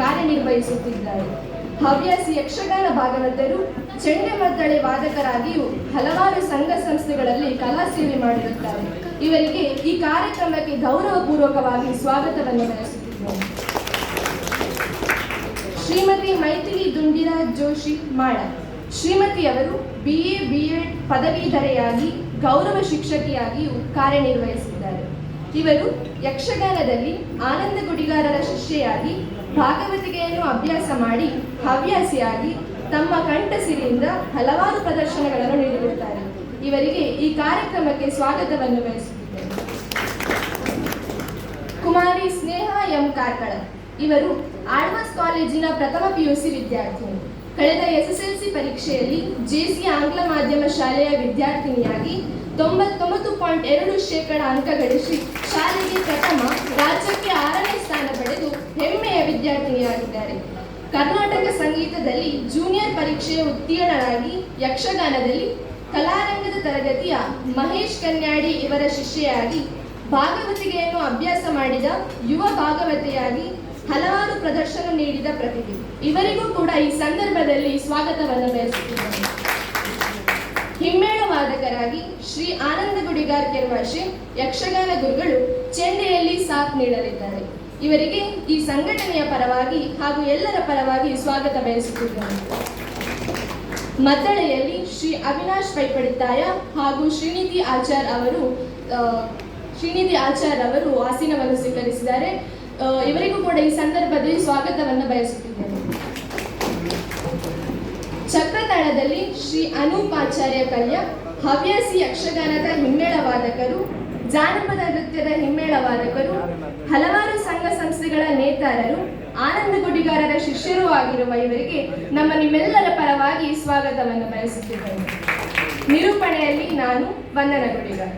ಕಾರ್ಯನಿರ್ವಹಿಸುತ್ತಿದ್ದಾರೆ. ಹವ್ಯಾಸಿ ಯಕ್ಷಗಾನ ಭಾಗವತರು, ಚೆಂಡೆಮದ್ದಳೆ ವಾದಕರಾಗಿಯೂ ಹಲವಾರು ಸಂಘ ಸಂಸ್ಥೆಗಳಲ್ಲಿ ಕಲಾ ಸೇವೆ ಮಾಡಿರುತ್ತಾರೆ. ಇವರಿಗೆ ಈ ಕಾರ್ಯಕ್ರಮಕ್ಕೆ ಗೌರವಪೂರ್ವಕವಾಗಿ ಸ್ವಾಗತವನ್ನು ಬಯಸುತ್ತಿದ್ದೇನೆ. ಶ್ರೀಮತಿ ಮೈಥಿಲಿ ದುಂಡಿರಾಜ್ ಜೋಶಿ ಮಾಳ. ಶ್ರೀಮತಿಯವರು BA B.Ed ಪದವೀಧರೆಯಾಗಿ ಗೌರವ ಶಿಕ್ಷಕಿಯಾಗಿಯೂ ಕಾರ್ಯನಿರ್ವಹಿಸಿದ್ದಾರೆ. ಇವರು ಯಕ್ಷಗಾನದಲ್ಲಿ ಆನಂದ ಗುಡಿಗಾರರ ಶಿಷ್ಯೆಯಾಗಿ ಭಾಗವತಿಕೆಯನ್ನು ಅಭ್ಯಾಸ ಮಾಡಿ ಹವ್ಯಾಸಿಯಾಗಿ ತಮ್ಮ ಕಂಠಸಿರಿಯಿಂದ ಹಲವಾರು ಪ್ರದರ್ಶನಗಳನ್ನು ನೀಡಿರುತ್ತಾರೆ. ಇವರಿಗೆ ಈ ಕಾರ್ಯಕ್ರಮಕ್ಕೆ ಸ್ವಾಗತವನ್ನು ಬಯಸುತ್ತಿದ್ದೇನೆ. ಕುಮಾರಿ ಸ್ನೇಹ ಎಂ ಕಾರ್ಕಳ. ಇವರು ಆಳ್ವಾಸ್ ಕಾಲೇಜಿನ ಪ್ರಥಮ PUC ವಿದ್ಯಾರ್ಥಿನಿ. ಕಳೆದ SSLC ಪರೀಕ್ಷೆಯಲ್ಲಿ JC ಆಂಗ್ಲ ಮಾಧ್ಯಮ ಶಾಲೆಯ ವಿದ್ಯಾರ್ಥಿನಿಯಾಗಿ 99.2% ಅಂಕ ಗಳಿಸಿ ಶಾಲೆಗೆ ಪ್ರಥಮ, ರಾಜ್ಯಕ್ಕೆ 6ನೇ ಸ್ಥಾನ ಪಡೆದು ಹೆಮ್ಮೆಯ ವಿದ್ಯಾರ್ಥಿನಿಯಾಗಿದ್ದಾರೆ. ಕರ್ನಾಟಕ ಸಂಗೀತದಲ್ಲಿ ಜೂನಿಯರ್ ಪರೀಕ್ಷೆಯ ಉತ್ತೀರ್ಣರಾಗಿ ಯಕ್ಷಗಾನದಲ್ಲಿ ಕಲಾರಂಗದ ತರಗತಿಯ ಮಹೇಶ್ ಕನ್ಯಾಡಿ ಇವರ ಶಿಷ್ಯೆಯಾಗಿ ಭಾಗವತಿಕೆಯನ್ನು ಅಭ್ಯಾಸ ಮಾಡಿದ ಯುವ ಭಾಗವತೆಯಾಗಿ ಹಲವಾರು ಪ್ರದರ್ಶನ ನೀಡಿದ ಪ್ರತಿಭೆ. ಇವರಿಗೂ ಕೂಡ ಈ ಸಂದರ್ಭದಲ್ಲಿ ಸ್ವಾಗತವನ್ನು ಬಯಸುತ್ತಿದ್ದೇನೆ. ಹಿಮ್ಮೇಳ ವಾದಕರಾಗಿ ಶ್ರೀ ಆನಂದ ಗುಡಿಗಾರ್ ಕೆರ್ವಾಶೆ ಯಕ್ಷಗಾನ ಗುರುಗಳು ಚೆಂಡೆಯಲ್ಲಿ ಸಾಥ್ ನೀಡಲಿದ್ದಾರೆ. ಇವರಿಗೆ ಈ ಸಂಘಟನೆಯ ಪರವಾಗಿ ಹಾಗೂ ಎಲ್ಲರ ಪರವಾಗಿ ಸ್ವಾಗತ ಬಯಸುತ್ತಿದ್ದೇನೆ. ಮದ್ದಳೆಯಲ್ಲಿ ಶ್ರೀ ಅವಿನಾಶ್ ಪೈಪಡಿತಾಯ ಹಾಗೂ ಶ್ರೀನಿಧಿ ಆಚಾರ್ ಅವರು ಆಸೀನವನ್ನು ಸ್ವೀಕರಿಸಿದ್ದಾರೆ. ಇವರಿಗೂ ಕೂಡ ಈ ಸಂದರ್ಭದಲ್ಲಿ ಸ್ವಾಗತವನ್ನು ಬಯಸುತ್ತಿದ್ದೇನೆ. ಚಕ್ರತಾಳದಲ್ಲಿ ಶ್ರೀ ಅನೂಪ್ ಆಚಾರ್ಯ ಕಲ್ಯ ಹವ್ಯಾಸಿ ಯಕ್ಷಗಾನದ ಹಿಮ್ಮೇಳ ವಾದಕರು, ಜಾನಪದ ನೃತ್ಯದ ಹಿಮ್ಮೇಳ ವಾದಕರು, ಹಲವಾರು ಸಂಘ ಸಂಸ್ಥೆಗಳ ನೇತಾರರು, ಆನಂದ ಗುಡಿಗಾರರ ಶಿಷ್ಯರೂ ಆಗಿರುವ ಇವರಿಗೆ ನಿಮ್ಮೆಲ್ಲರ ಪರವಾಗಿ ಸ್ವಾಗತವನ್ನು ಬಯಸುತ್ತಿದ್ದೇನೆ. ನಿರೂಪಣೆಯಲ್ಲಿ ನಾನು ವಂದನಾ ಗುಡಿಗಾರ್.